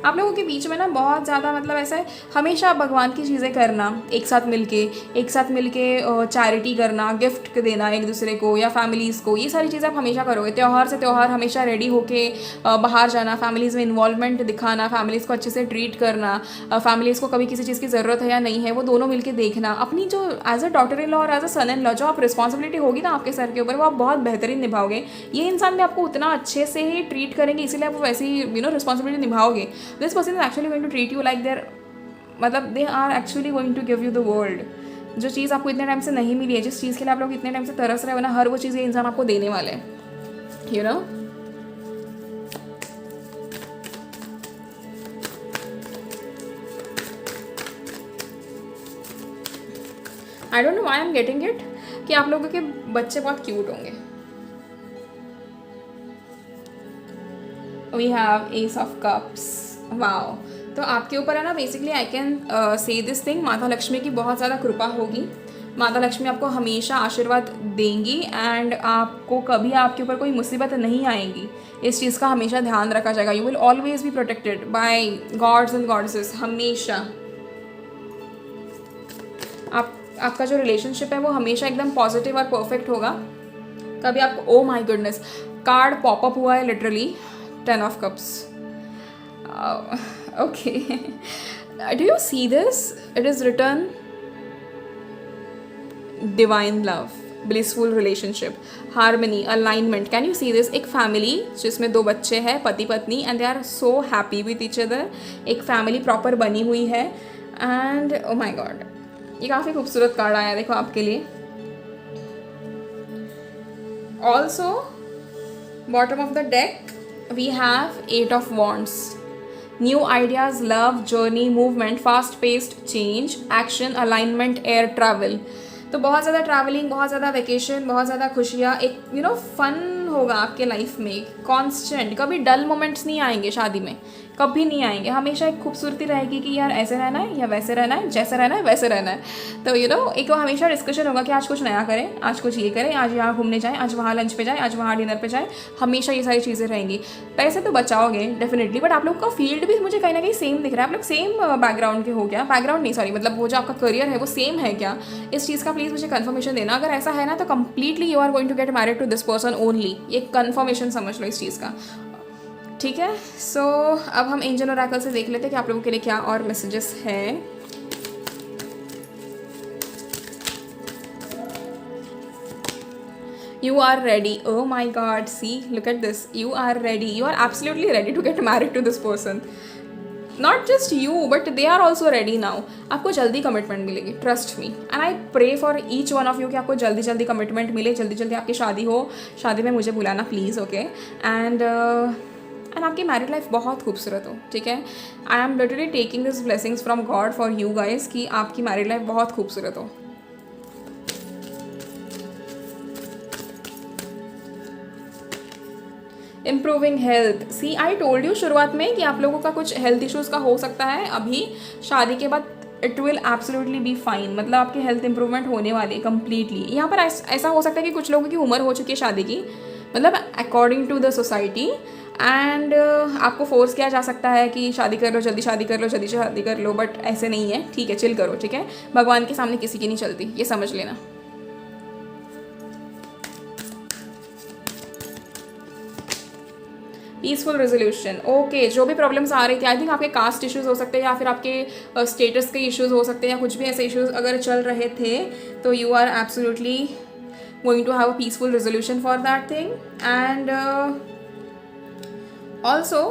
आप लोगों के बीच में ना बहुत ज़्यादा मतलब ऐसा है, हमेशा भगवान की चीज़ें करना, एक साथ मिलके चैरिटी करना, गिफ्ट देना एक दूसरे को या फैमिलीज़ को, ये सारी चीज़ें आप हमेशा करोगे। त्यौहार से त्यौहार हमेशा रेडी होके बाहर जाना, फैमिलीज़ में इन्वॉल्वमेंट दिखाना, फैमिलीज़ को अच्छे से ट्रीट करना, फैमिलीज़ को कभी किसी चीज़ की ज़रूरत है या नहीं है वो दोनों मिलके देखना। अपनी जो as a daughter in law और as a son in law जो आप रिस्पॉन्सिबिलिटी होगी ना आपके सर के ऊपर, वो आप बहुत बेहतरीन निभाओगे। ये इंसान भी आपको उतना अच्छे से ही ट्रीट करेंगे, इसीलिए आप वैसी रिस्पॉन्सिबिलिटी निभाओगे। This person is actually going to treat you like there, मतलब they are actually going to give you the world. जो चीज़ आपको इतने टाइम से नहीं मिली है, जिस चीज़ के लिए आप लोग इतने टाइम से तरस रहे हो ना, हर वो चीज़ ये इंसान आपको देने वाले हैं, you know. I don't know why I am getting it कि आप लोगों के बच्चे बहुत क्यूट होंगे। We have ace of cups, wow. तो आपके ऊपर है ना basically I can say this thing, माता लक्ष्मी की बहुत ज़्यादा कृपा होगी। माता लक्ष्मी आपको हमेशा आशीर्वाद देंगी एंड आपको कभी आपके ऊपर कोई मुसीबत नहीं आएगी। इस चीज़ का हमेशा ध्यान रखा जाएगा। You will always be protected by gods and goddesses, हमेशा। आपका जो रिलेशनशिप है वो हमेशा एकदम पॉजिटिव और परफेक्ट होगा। कभी आपको, oh my goodness, card popup हुआ है literally, 10 of cups. Okay. Do you see this? It is written divine love, blissful relationship, harmony, alignment. Can you see this? एक family जिसमें 2 बच्चे हैं, पति पत्नी, and they are so happy with each other. एक family proper बनी हुई है and oh my god, ये काफ़ी खूबसूरत कार्ड आया देखो आपके लिए। Also, bottom of the deck we have 8 of wands. New ideas, love, journey, movement, fast paced change, action, alignment, air, travel. तो बहुत ज़्यादा ट्रैवलिंग, बहुत ज़्यादा वेकेशन, बहुत ज़्यादा खुशियाँ, एक फन होगा आपके लाइफ में, कॉन्स्टेंट। कभी डल मोमेंट्स नहीं आएंगे शादी में, कभी नहीं आएंगे। हमेशा एक खूबसूरती रहेगी कि यार ऐसे रहना है या वैसे रहना है, जैसे रहना है वैसे रहना है। तो एक हमेशा डिस्कशन होगा कि आज कुछ नया करें, आज कुछ ये करें, आज यहाँ घूमने जाएं, आज वहाँ लंच पे जाएं, आज वहाँ डिनर पे जाएं। हमेशा ये सारी चीज़ें रहेंगी। पैसे तो बचाओगे डेफिनेटली, बट आप लोग का फील्ड भी मुझे कहीं ना कहीं सेम दिख रहा है। आप लोग सेम बैकग्राउंड के हो क्या? बैकग्राउंड नहीं, सॉरी, मतलब वो जो आपका करियर है वो सेम है क्या? इस चीज़ का प्लीज़ मुझे कन्फर्मेशन देना। अगर ऐसा है ना तो completely you are going to get married to this person only. ये कन्फर्मेशन समझ लो इस चीज़ का, ठीक है। सो अब हम एंजल ओरेकल से देख लेते हैं कि आप लोगों के लिए क्या और मैसेजेस है। You are ready. Oh my God, see, look at this. You are ready. You are absolutely ready to get married to this person. Not just you, but they are also ready now. आपको जल्दी कमिटमेंट मिलेगी, trust me, and I pray for each one of you कि आपको जल्दी जल्दी कमिटमेंट मिले, जल्दी जल्दी आपकी शादी हो। शादी में मुझे बुलाना प्लीज़, ओके। एंड आपकी मैरिड लाइफ बहुत खूबसूरत हो, ठीक है। I am literally taking this blessings from God for you guys कि आपकी मैरिड लाइफ बहुत खूबसूरत हो। Improving health, see I told you शुरुआत में कि आप लोगों का कुछ हेल्थ इश्यूज़ का हो सकता है। अभी शादी के बाद it will absolutely be fine, मतलब आपकी हेल्थ इंप्रूवमेंट होने वाली है कम्प्लीटली। यहाँ पर ऐसा हो सकता है कि कुछ लोगों की उम्र हो चुकी है शादी की, मतलब according to the society, and आपको फोर्स किया जा सकता है कि शादी कर लो, जल्दी शादी कर लो, जल्दी शादी कर लो, बट ऐसे नहीं है, ठीक है, चिल करो, ठीक है। भगवान के सामने किसी की नहीं चलती, ये समझ लेना। Peaceful resolution, okay. जो भी प्रॉब्लम्स आ रही थी, आई थिंक आपके कास्ट इश्यूज़ हो सकते हैं या फिर आपके स्टेटस के इश्यूज़ हो सकते हैं या कुछ भी ऐसे इश्यूज़ अगर चल रहे थे, तो you are absolutely going to have a peaceful resolution for that thing. And also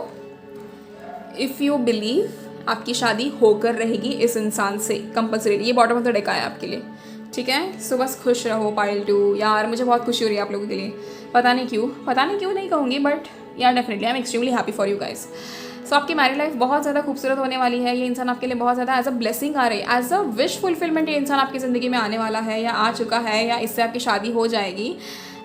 if you believe, आपकी शादी होकर रहेगी इस इंसान से कंपल्सरी। ये बॉटम ऑफ द डेक आया आपके लिए, ठीक है। सो बस खुश रहो पाइल 2। यार मुझे बहुत खुशी हो रही है आप लोगों के लिए, पता नहीं क्यों नहीं कहूँगी, बट यार definitely I am extremely happy for you guys. So आपकी मैरिड लाइफ बहुत ज़्यादा खूबसूरत होने वाली है। ये इंसान आपके लिए बहुत ज़्यादा एज अ ब्लेसिंग आ रही है, एज अ विश फुलफिलमेंट ये इंसान आपकी ज़िंदगी में आने वाला है या आ चुका है, या इससे आपकी शादी हो जाएगी।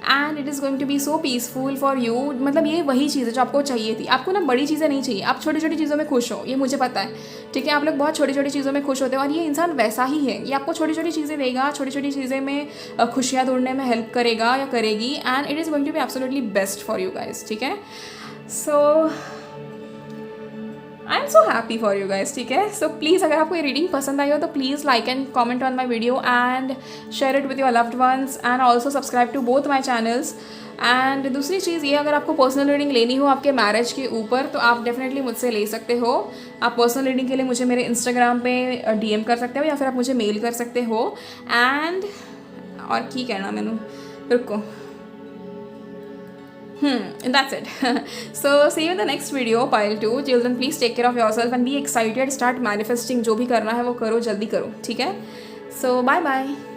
And it is going to be so peaceful for you. मतलब ये वही चीज़ है जो आपको चाहिए थी। आपको ना बड़ी चीज़ें नहीं चाहिए, आप छोटी छोटी चीज़ों में खुश हो, ये मुझे पता है, ठीक है। आप लोग बहुत छोटी छोटी चीज़ों में खुश होते हो और ये इंसान वैसा ही है। ये आपको छोटी छोटी चीज़ें देगा, छोटी छोटी चीज़ें में खुशियाँ ढूंढने में हेल्प करेगा या करेगी, and it is going to be absolutely best for you guys, ठीक है। So I am so happy for you guys, ठीक है। सो प्लीज़ अगर आपको ये रीडिंग पसंद आई हो तो please like and comment on my video and share it with your loved ones, and also subscribe to both my channels. And दूसरी चीज़ ये, अगर आपको पर्सनल रीडिंग लेनी हो आपके मैरिज के ऊपर तो आप डेफिनेटली मुझसे ले सकते हो। आप पर्सनल रीडिंग के लिए मुझे मेरे इंस्टाग्राम पे DM कर सकते हो या फिर आप मुझे मेल कर सकते हो। एंड और की कहना मैंने, रुको, that's it. So see you in the next video, pile 2. Till then please take care of yourself and be excited. Start manifesting. जो भी करना है वो करो, जल्दी करो, ठीक है। So bye bye.